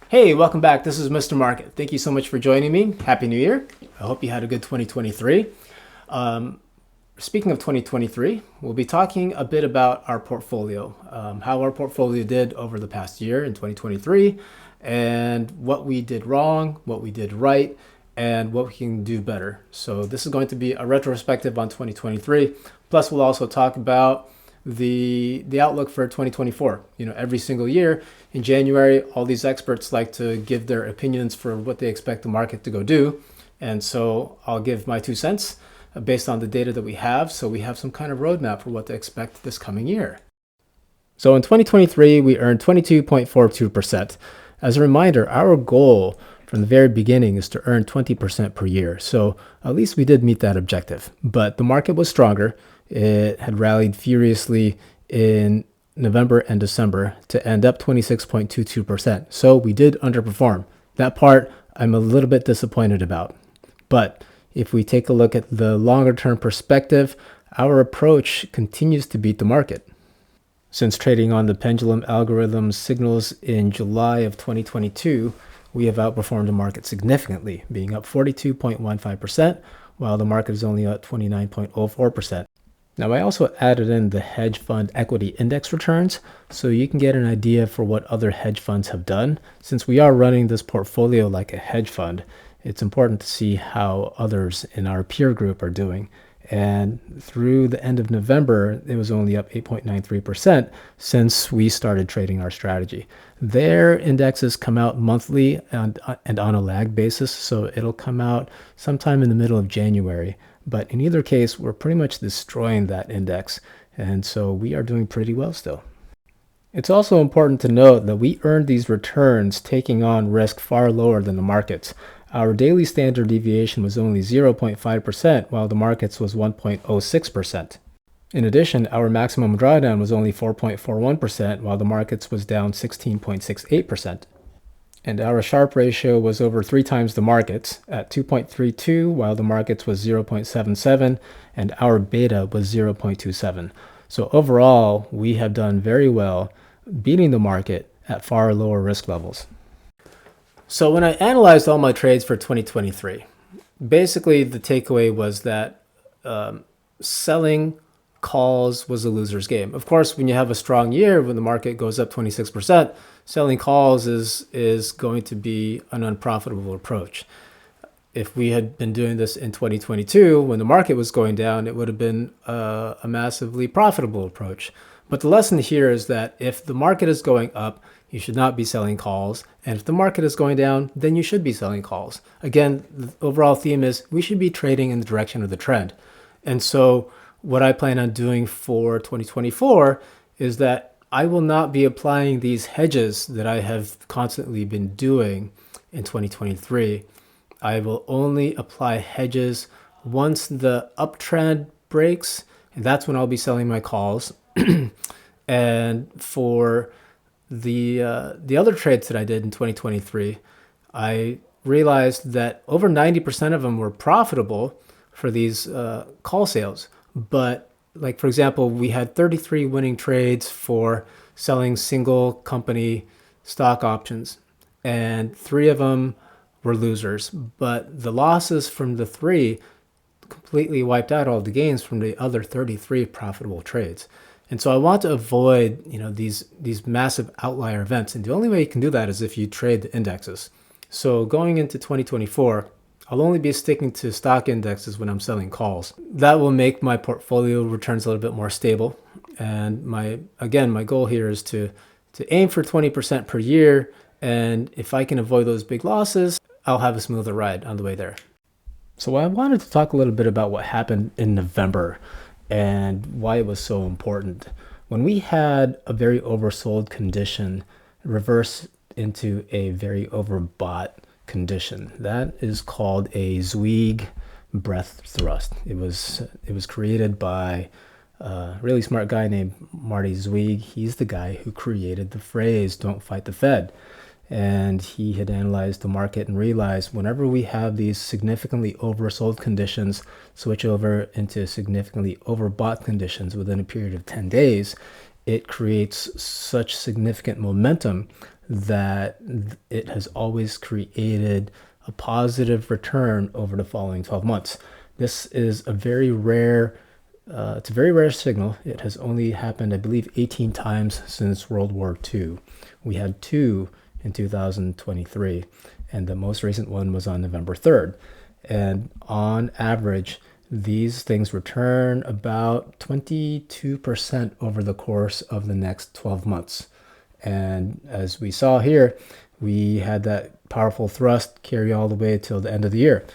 Hey, welcome back. This is Mr. Market. Thank you so much for joining me. Happy New Year. I hope you had a good 2023. Speaking of 2023, we'll be talking a bit about our portfolio, how our portfolio did over the past year in 2023, and what we did wrong, what we did right, and what we can do better. So this is going to be a retrospective on 2023. Plus, we'll also talk about the outlook for 2024. Every single year in January, all these experts like to give their opinions for what they expect the market to go do. And so I'll give my 2 cents based on the data that we have. So we have some kind of roadmap for what to expect this coming year. So in 2023, we earned 22.42%. As a reminder, our goal from the very beginning is to earn 20% per year. So at least we did meet that objective. But the market was stronger. It had rallied furiously in November and December to end up 26.22%. So we did underperform. That part I'm a little bit disappointed about. But if we take a look at the longer term perspective, our approach continues to beat the market. Since trading on the pendulum algorithm signals in July of 2022, we have outperformed the market significantly, being up 42.15%, while the market is only at 29.04%. Now, I also added in the hedge fund equity index returns, so you can get an idea for what other hedge funds have done. Since we are running this portfolio like a hedge fund, it's important to see how others in our peer group are doing. And through the end of November, it was only up 8.93% since we started trading our strategy. Their indexes come out monthly and on a lag basis, so it'll come out sometime in the middle of January. But in either case, we're pretty much destroying that index, and so we are doing pretty well still. It's also important to note that we earned these returns taking on risk far lower than the markets. Our daily standard deviation was only 0.5%, while the market's was 1.06%. In addition, our maximum drawdown was only 4.41%, while the market's was down 16.68%. And our Sharpe ratio was over 3 times the market's at 2.32, while the market's was 0.77, and our beta was 0.27. So overall, we have done very well, beating the market at far lower risk levels. So when I analyzed all my trades for 2023, basically the takeaway was that selling calls was a loser's game. Of course, when you have a strong year, when the market goes up 26%, selling calls is going to be an unprofitable approach. If we had been doing this in 2022, when the market was going down, it would have been a massively profitable approach. But the lesson here is that if the market is going up, you should not be selling calls. And if the market is going down, then you should be selling calls. Again, the overall theme is we should be trading in the direction of the trend. And so what I plan on doing for 2024 is that I will not be applying these hedges that I have constantly been doing in 2023. I will only apply hedges once the uptrend breaks, and that's when I'll be selling my calls. And for the other trades that I did in 2023, I realized that over 90% of them were profitable for these call sales. But like, for example, we had 33 winning trades for selling single company stock options, and 3 of them were losers. But the losses from the 3 completely wiped out all the gains from the other 33 profitable trades. And so I want to avoid, these massive outlier events. And the only way you can do that is if you trade the indexes. So going into 2024, I'll only be sticking to stock indexes when I'm selling calls. That will make my portfolio returns a little bit more stable. And my goal here is to aim for 20% per year. And if I can avoid those big losses, I'll have a smoother ride on the way there. So I wanted to talk a little bit about what happened in November and why it was so important. When we had a very oversold condition reverse into a very overbought condition, that is called a Zweig breadth thrust. It was created by a really smart guy named Marty Zweig. He's the guy who created the phrase "Don't fight the Fed." And he had analyzed the market and realized whenever we have these significantly oversold conditions switch over into significantly overbought conditions within a period of 10 days, it creates such significant momentum that it has always created a positive return over the following 12 months. This is a very rare it's a very rare signal. It has only happened, I believe, 18 times since World War II. We had two in 2023, and the most recent one was on November 3rd. And on average, these things return about 22% over the course of the next 12 months. And as we saw here, we had that powerful thrust carry all the way till the end of the year.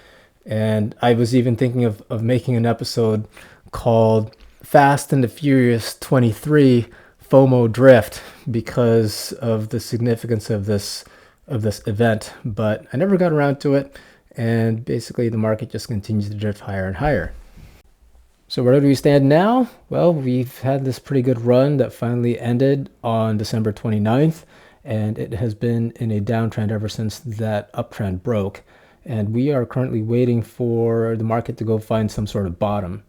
And I was even thinking of making an episode called Fast and the Furious 23 FOMO Drift because of the significance of this event, but I never got around to it, and basically the market just continues to drift higher and higher. So where do we stand now? Well, we've had this pretty good run that finally ended on December 29th, and it has been in a downtrend ever since that uptrend broke. And we are currently waiting for the market to go find some sort of bottom.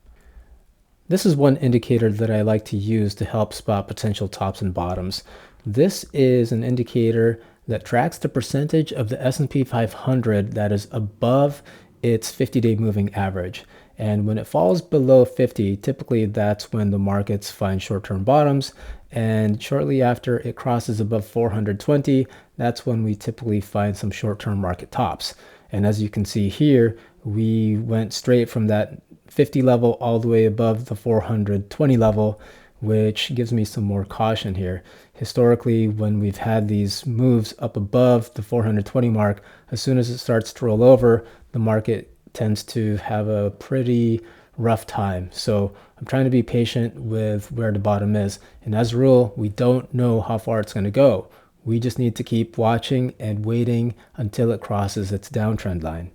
This is one indicator that I like to use to help spot potential tops and bottoms. This is an indicator that tracks the percentage of the S&P 500 that is above its 50-day moving average. And when it falls below 50, typically that's when the markets find short-term bottoms. And shortly after it crosses above 420, that's when we typically find some short-term market tops. And as you can see here, we went straight from that 50 level all the way above the 420 level, which gives me some more caution here. Historically, when we've had these moves up above the 420 mark, as soon as it starts to roll over, the market tends to have a pretty rough time. So I'm trying to be patient with where the bottom is. And as a rule, we don't know how far it's going to go. We just need to keep watching and waiting until it crosses its downtrend line.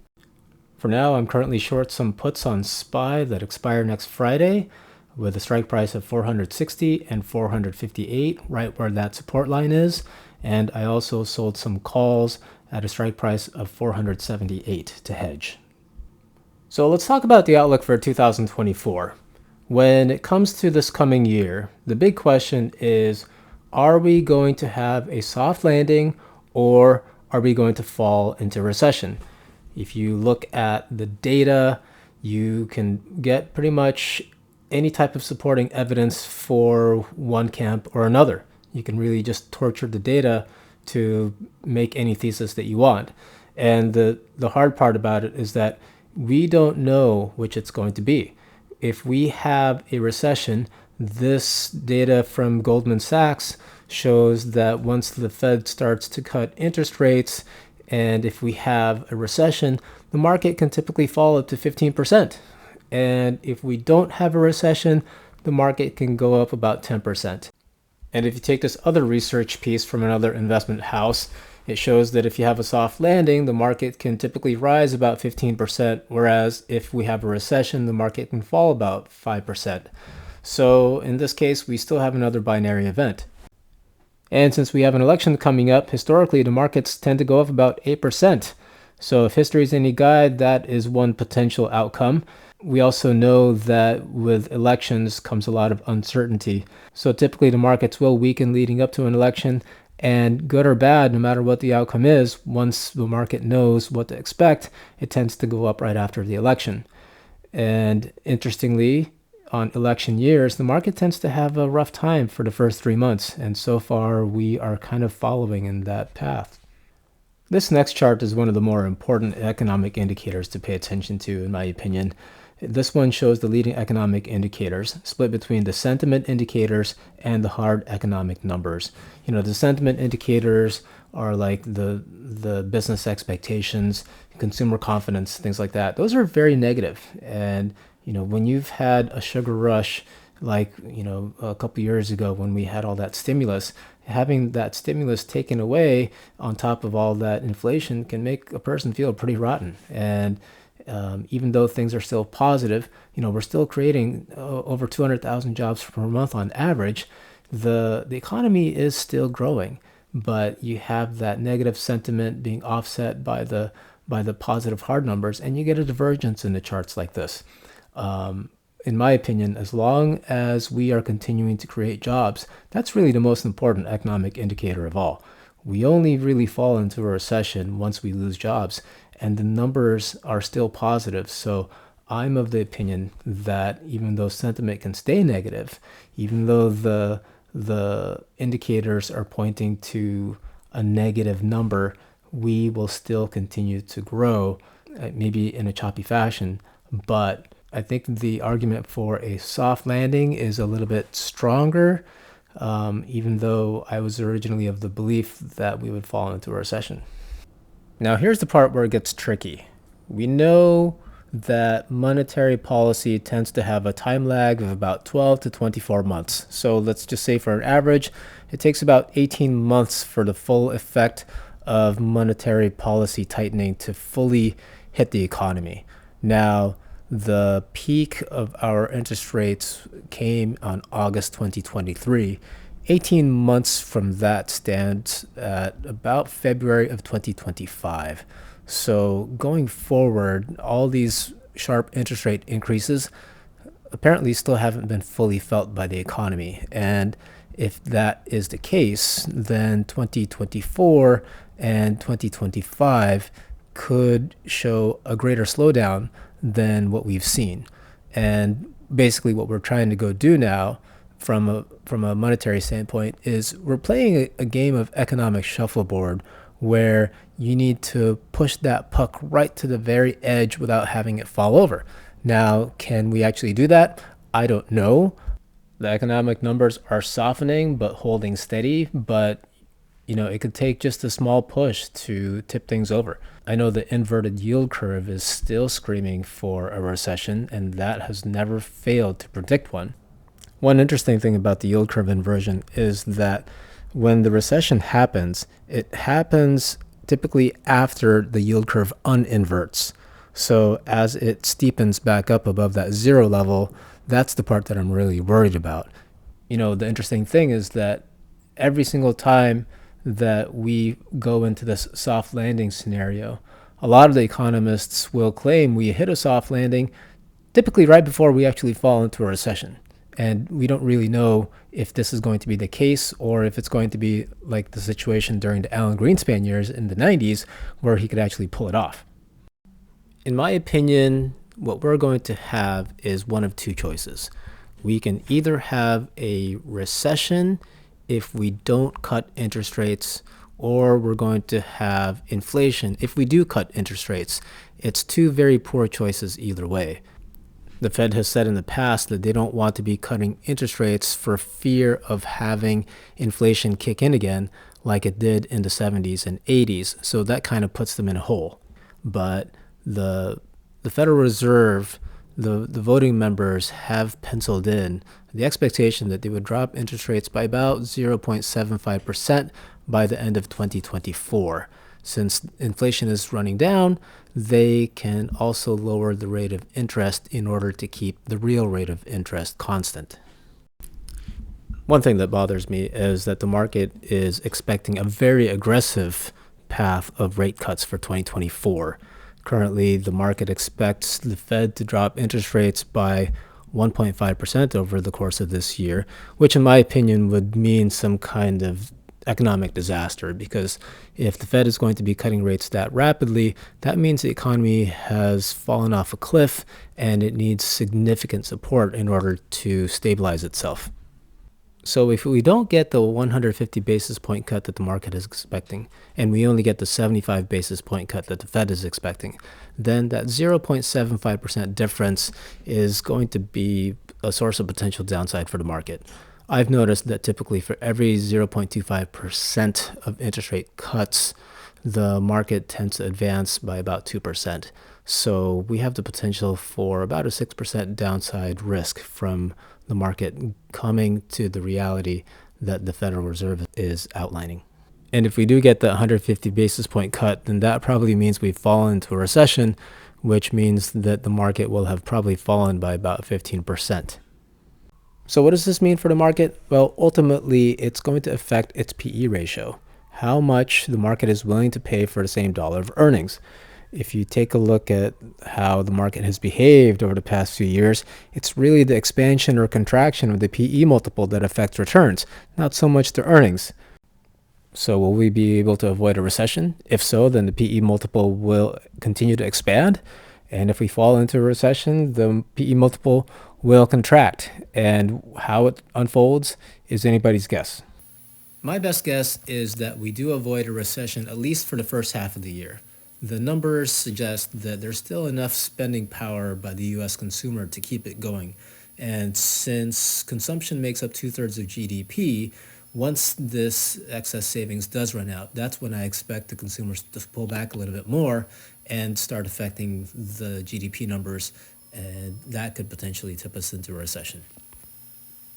For now, I'm currently short some puts on SPY that expire next Friday with a strike price of 460 and 458, right where that support line is. And I also sold some calls at a strike price of 478 to hedge. So let's talk about the outlook for 2024. When it comes to this coming year, the big question is, are we going to have a soft landing or are we going to fall into recession? If you look at the data, you can get pretty much any type of supporting evidence for one camp or another. You can really just torture the data to make any thesis that you want. And the hard part about it is that we don't know which it's going to be. If we have a recession, this data from Goldman Sachs shows that once the Fed starts to cut interest rates, and if we have a recession, the market can typically fall up to 15%. And if we don't have a recession, the market can go up about 10%. And if you take this other research piece from another investment house, it shows that if you have a soft landing, the market can typically rise about 15%, whereas if we have a recession, the market can fall about 5%. So in this case, we still have another binary event. And since we have an election coming up, historically, the markets tend to go up about 8%. So if history is any guide, that is one potential outcome. We also know that with elections comes a lot of uncertainty. So typically the markets will weaken leading up to an election, and good or bad, no matter what the outcome is, once the market knows what to expect, it tends to go up right after the election. And interestingly, on election years, the market tends to have a rough time for the first 3 months. And so far, we are kind of following in that path. This next chart is one of the more important economic indicators to pay attention to, in my opinion. This one shows the leading economic indicators split between the sentiment indicators and the hard economic numbers. You know, the sentiment indicators are like the business expectations, consumer confidence, things like that. Those are very negative. And, you know, when you've had a sugar rush, like, you know, a couple years ago when we had all that stimulus, having that stimulus taken away on top of all that inflation can make a person feel pretty rotten. And even though things are still positive, you know, we're still creating over 200,000 jobs per month on average. The economy is still growing, but you have that negative sentiment being offset by the positive hard numbers, and you get a divergence in the charts like this. In my opinion, as long as we are continuing to create jobs, that's really the most important economic indicator of all. We only really fall into a recession once we lose jobs, and the numbers are still positive. So I'm of the opinion that even though sentiment can stay negative, even though the indicators are pointing to a negative number, we will still continue to grow, maybe in a choppy fashion. But I think the argument for a soft landing is a little bit stronger, even though I was originally of the belief that we would fall into a recession. Now, here's the part where it gets tricky. We know that monetary policy tends to have a time lag of about 12 to 24 months. So let's just say for an average, it takes about 18 months for the full effect of monetary policy tightening to fully hit the economy. Now, the peak of our interest rates came on August 2023. 18 months from that stands at about February of 2025. So going forward, all these sharp interest rate increases apparently still haven't been fully felt by the economy. And if that is the case, then 2024 and 2025 could show a greater slowdown than what we've seen. And basically what we're trying to go do now from a monetary standpoint is we're playing a game of economic shuffleboard where you need to push that puck right to the very edge without having it fall over. Now, can we actually do that? I don't know. The economic numbers are softening but holding steady, but it could take just a small push to tip things over. I know the inverted yield curve is still screaming for a recession, and that has never failed to predict one. One interesting thing about the yield curve inversion is that when the recession happens, it happens typically after the yield curve uninverts. So as it steepens back up above that zero level, that's the part that I'm really worried about. The interesting thing is that every single time that we go into this soft landing scenario, a lot of the economists will claim we hit a soft landing typically right before we actually fall into a recession. And we don't really know if this is going to be the case or if it's going to be like the situation during the Alan Greenspan years in the 90s where he could actually pull it off. In my opinion, what we're going to have is one of two choices. We can either have a recession if we don't cut interest rates, or we're going to have inflation if we do cut interest rates. It's two very poor choices either way. The Fed has said in the past that they don't want to be cutting interest rates for fear of having inflation kick in again like it did in the 70s and 80s. So that kind of puts them in a hole. But the Federal Reserve, the voting members have penciled in the expectation that they would drop interest rates by about 0.75% by the end of 2024. Since inflation is running down, they can also lower the rate of interest in order to keep the real rate of interest constant. One thing that bothers me is that the market is expecting a very aggressive path of rate cuts for 2024. Currently, the market expects the Fed to drop interest rates by 1.5% over the course of this year, which in my opinion would mean some kind of economic disaster, because if the Fed is going to be cutting rates that rapidly, that means the economy has fallen off a cliff and it needs significant support in order to stabilize itself. So if we don't get the 150 basis point cut that the market is expecting, and we only get the 75 basis point cut that the Fed is expecting, then that 0.75% difference is going to be a source of potential downside for the market. I've noticed that typically for every 0.25% of interest rate cuts, the market tends to advance by about 2%. So we have the potential for about a 6% downside risk from the market coming to the reality that the Federal Reserve is outlining. And if we do get the 150 basis point cut, then that probably means we've fallen into a recession, which means that the market will have probably fallen by about 15%. So what does this mean for the market? Well, ultimately, it's going to affect its PE ratio, how much the market is willing to pay for the same dollar of earnings. If you take a look at how the market has behaved over the past few years, it's really the expansion or contraction of the PE multiple that affects returns, not so much the earnings. So will we be able to avoid a recession? If so, then the PE multiple will continue to expand. And if we fall into a recession, the PE multiple will contract. And how it unfolds is anybody's guess. My best guess is that we do avoid a recession, at least for the first half of the year. The numbers suggest that there's still enough spending power by the US consumer to keep it going. And since consumption makes up 2/3 of GDP, once this excess savings does run out, that's when I expect the consumers to pull back a little bit more and start affecting the GDP numbers, and that could potentially tip us into a recession.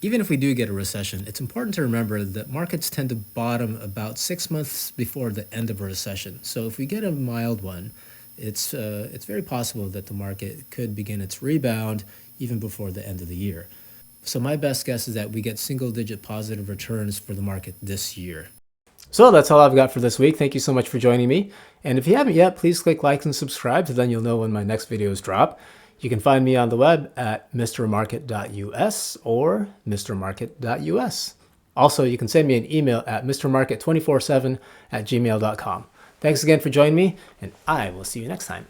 Even if we do get a recession, it's important to remember that markets tend to bottom about 6 months before the end of a recession. So if we get a mild one, it's very possible that the market could begin its rebound even before the end of the year. So my best guess is that we get single-digit positive returns for the market this year. So that's all I've got for this week. Thank you so much for joining me. And if you haven't yet, please click like and subscribe, so then you'll know when my next videos drop. You can find me on the web at mistermarket.us or mistermarket.us. Also, you can send me an email at mistermarket247@gmail.com. Thanks again for joining me, and I will see you next time.